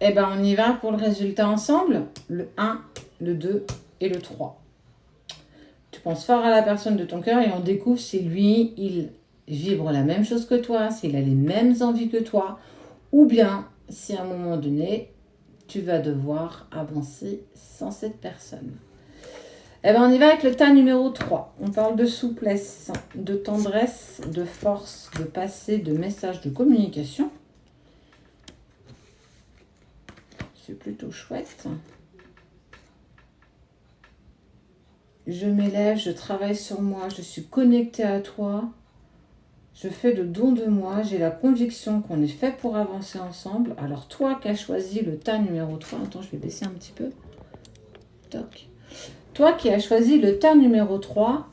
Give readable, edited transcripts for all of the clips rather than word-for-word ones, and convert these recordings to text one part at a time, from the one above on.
Eh ben, on y va pour le résultat ensemble. Le 1, le 2 et le 3. Tu penses fort à la personne de ton cœur et on découvre si lui, il vibre la même chose que toi, s'il a les mêmes envies que toi, ou bien si à un moment donné, tu vas devoir avancer sans cette personne. Eh ben, on y va avec le tas numéro 3. On parle de souplesse, de tendresse, de force, de passé, de message, de communication. C'est plutôt chouette. Je m'élève, je travaille sur moi, je suis connectée à toi. Je fais le don de moi, j'ai la conviction qu'on est fait pour avancer ensemble. Alors toi qui as choisi le tas numéro 3, attends, je vais baisser un petit peu. Toc. Toi qui as choisi le tas numéro 3,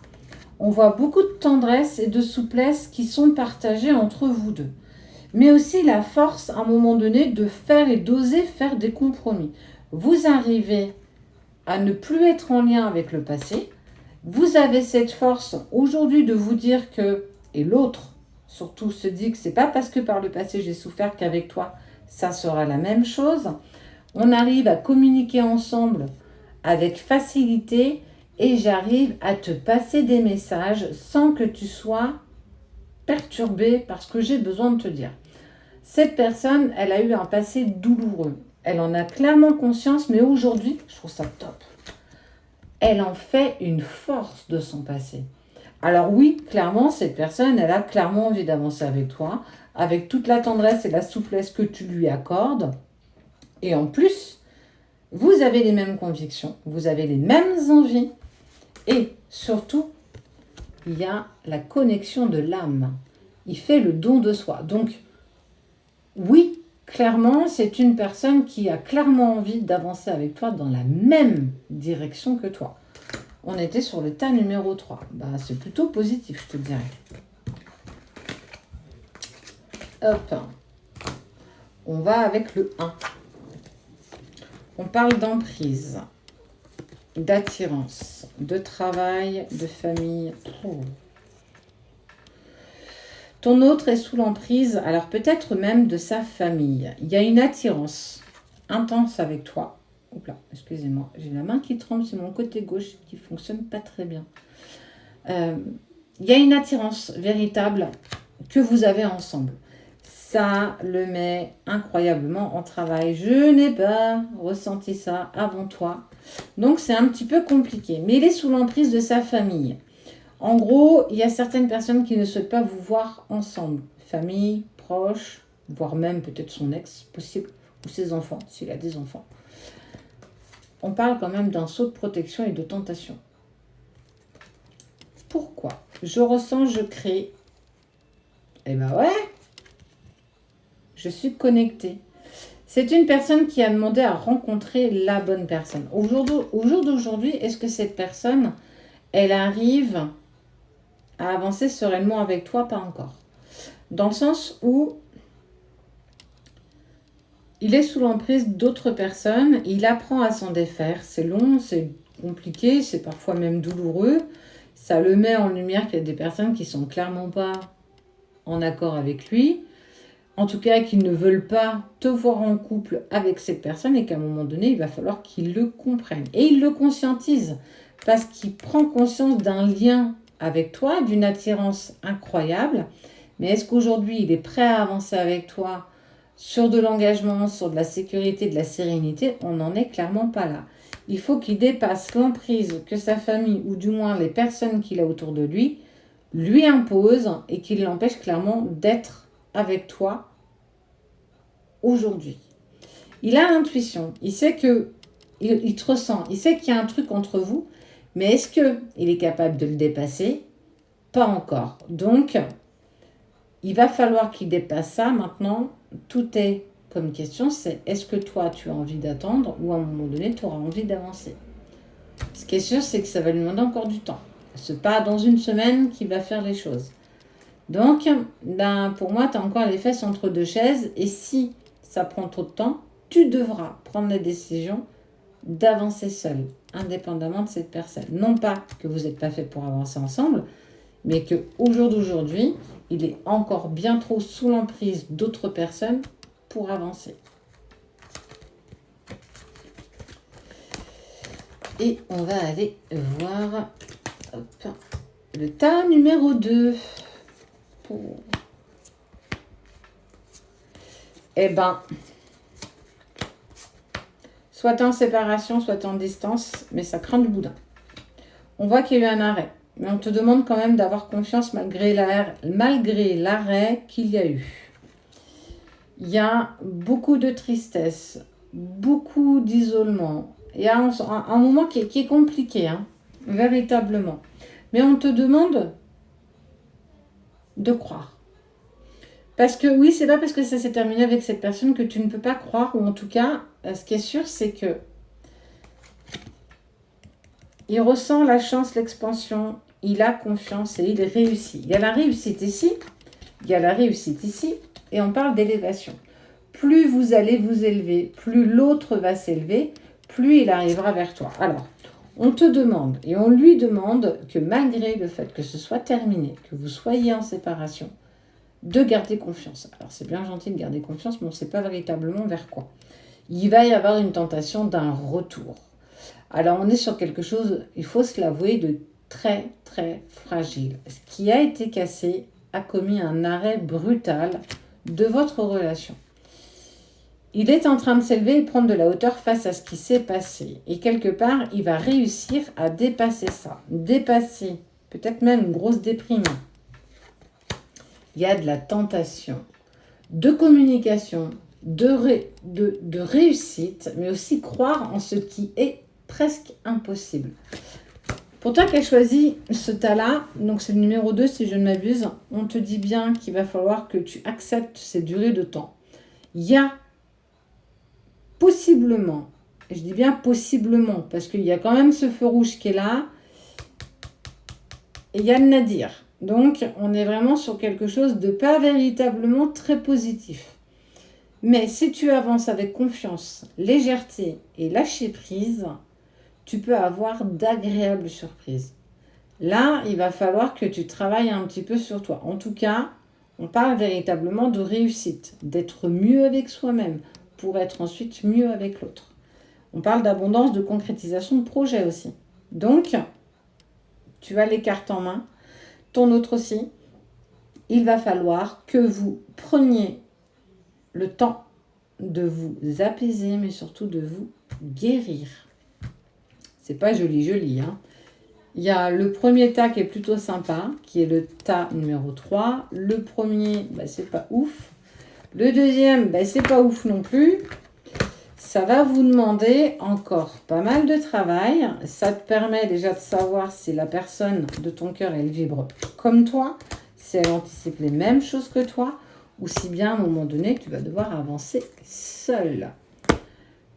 on voit beaucoup de tendresse et de souplesse qui sont partagées entre vous deux. Mais aussi la force à un moment donné de faire et d'oser faire des compromis. Vous arrivez à ne plus être en lien avec le passé. Vous avez cette force aujourd'hui de vous dire que, et l'autre surtout se dit que c'est pas parce que par le passé j'ai souffert qu'avec toi ça sera la même chose. On arrive à communiquer ensemble avec facilité et j'arrive à te passer des messages sans que tu sois perturbé par ce que j'ai besoin de te dire. Cette personne, elle a eu un passé douloureux. Elle en a clairement conscience, mais aujourd'hui, je trouve ça top. Elle en fait une force de son passé. Alors oui, clairement, cette personne, elle a clairement envie d'avancer avec toi, avec toute la tendresse et la souplesse que tu lui accordes. Et en plus, vous avez les mêmes convictions, vous avez les mêmes envies. Et surtout, il y a la connexion de l'âme. Il fait le don de soi. Donc, oui, clairement, c'est une personne qui a clairement envie d'avancer avec toi dans la même direction que toi. On était sur le tas numéro 3. Bah, c'est plutôt positif, je te dirais. Hop. On va avec le 1. On parle d'emprise, d'attirance, de travail, de famille. Oh. Ton autre est sous l'emprise, alors peut-être même de sa famille. Il y a une attirance intense avec toi. Oups là, excusez-moi, j'ai la main qui tremble, c'est mon côté gauche qui fonctionne pas très bien. Il y a une attirance véritable que vous avez ensemble. Ça le met incroyablement en travail. Je n'ai pas ressenti ça avant toi. Donc c'est un petit peu compliqué. Mais il est sous l'emprise de sa famille. En gros, il y a certaines personnes qui ne souhaitent pas vous voir ensemble. Famille, proches, voire même peut-être son ex, possible, ou ses enfants, s'il a des enfants. On parle quand même d'un saut de protection et de tentation. Pourquoi? Je ressens, je crée. Eh ben ouais, je suis connectée. C'est une personne qui a demandé à rencontrer la bonne personne. Au jour d'aujourd'hui, est-ce que cette personne, elle arrive à avancer sereinement avec toi? Pas encore. Dans le sens où il est sous l'emprise d'autres personnes, il apprend à s'en défaire. C'est long, c'est compliqué, c'est parfois même douloureux. Ça le met en lumière qu'il y a des personnes qui sont clairement pas en accord avec lui. En tout cas, qui ne veulent pas te voir en couple avec cette personne et qu'à un moment donné, il va falloir qu'il le comprenne. Et il le conscientise parce qu'il prend conscience d'un lien avec toi, d'une attirance incroyable. Mais est-ce qu'aujourd'hui, il est prêt à avancer avec toi sur de l'engagement, sur de la sécurité, de la sérénité? On n'en est clairement pas là. Il faut qu'il dépasse l'emprise que sa famille, ou du moins les personnes qu'il a autour de lui imposent et qu'il l'empêche clairement d'être avec toi aujourd'hui. Il a l'intuition, il sait que il te ressent, il sait qu'il y a un truc entre vous, mais est-ce qu'il est capable de le dépasser? Pas encore. Donc, il va falloir qu'il dépasse ça. Maintenant, tout est comme question, c'est est-ce que toi, tu as envie d'attendre ou à un moment donné, tu auras envie d'avancer? Ce qui est sûr, c'est que ça va lui demander encore du temps. C'est pas dans une semaine qu'il va faire les choses. Donc, pour moi, tu as encore les fesses entre deux chaises et si ça prend trop de temps, tu devras prendre la décision d'avancer seul, indépendamment de cette personne. Non pas que vous n'êtes pas fait pour avancer ensemble, mais qu'au jour d'aujourd'hui, il est encore bien trop sous l'emprise d'autres personnes pour avancer. Et on va aller voir le tas numéro 2. Eh ben, soit en séparation, soit en distance, mais ça craint du boudin. On voit qu'il y a eu un arrêt, mais on te demande quand même d'avoir confiance malgré l'arrêt qu'il y a eu. Il y a beaucoup de tristesse, beaucoup d'isolement. Il y a un moment qui est compliqué, hein, véritablement. Mais on te demande de croire. Parce que oui, c'est pas parce que ça s'est terminé avec cette personne que tu ne peux pas croire, ou en tout cas, ce qui est sûr, c'est que il ressent la chance, l'expansion, il a confiance et il réussit. Il y a la réussite ici, il y a la réussite ici, et on parle d'élévation. Plus vous allez vous élever, plus l'autre va s'élever, plus il arrivera vers toi. Alors, on te demande et on lui demande que malgré le fait que ce soit terminé, que vous soyez en séparation, de garder confiance. Alors, c'est bien gentil de garder confiance, mais on ne sait pas véritablement vers quoi. Il va y avoir une tentation d'un retour. Alors, on est sur quelque chose, il faut se l'avouer, de très, très fragile. Ce qui a été cassé a commis un arrêt brutal de votre relation. Il est en train de s'élever et prendre de la hauteur face à ce qui s'est passé. Et quelque part, il va réussir à dépasser ça. Dépasser, peut-être même une grosse déprime. Il y a de la tentation, de communication, de réussite, mais aussi croire en ce qui est presque impossible. Pour toi qui as choisi ce tas-là, donc c'est le numéro 2 si je ne m'abuse, on te dit bien qu'il va falloir que tu acceptes ces durées de temps. Il y a possiblement, et je dis bien possiblement, parce qu'il y a quand même ce feu rouge qui est là, et il y a le nadir. Donc, on est vraiment sur quelque chose de pas véritablement très positif. Mais si tu avances avec confiance, légèreté et lâcher prise, tu peux avoir d'agréables surprises. Là, il va falloir que tu travailles un petit peu sur toi. En tout cas, on parle véritablement de réussite, d'être mieux avec soi-même pour être ensuite mieux avec l'autre. On parle d'abondance, de concrétisation de projet aussi. Donc, tu as les cartes en main, ton autre aussi. Il va falloir que vous preniez le temps de vous apaiser, mais surtout de vous guérir. C'est pas joli, hein. Il y a le premier tas qui est plutôt sympa, qui est le tas numéro 3. Le premier, c'est pas ouf. Le deuxième, c'est pas ouf non plus. Ça va vous demander encore pas mal de travail. Ça te permet déjà de savoir si la personne de ton cœur, elle vibre comme toi, si elle anticipe les mêmes choses que toi, ou si bien à un moment donné, tu vas devoir avancer seul.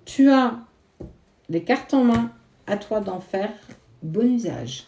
Tu as les cartes en main, à toi d'en faire bon usage.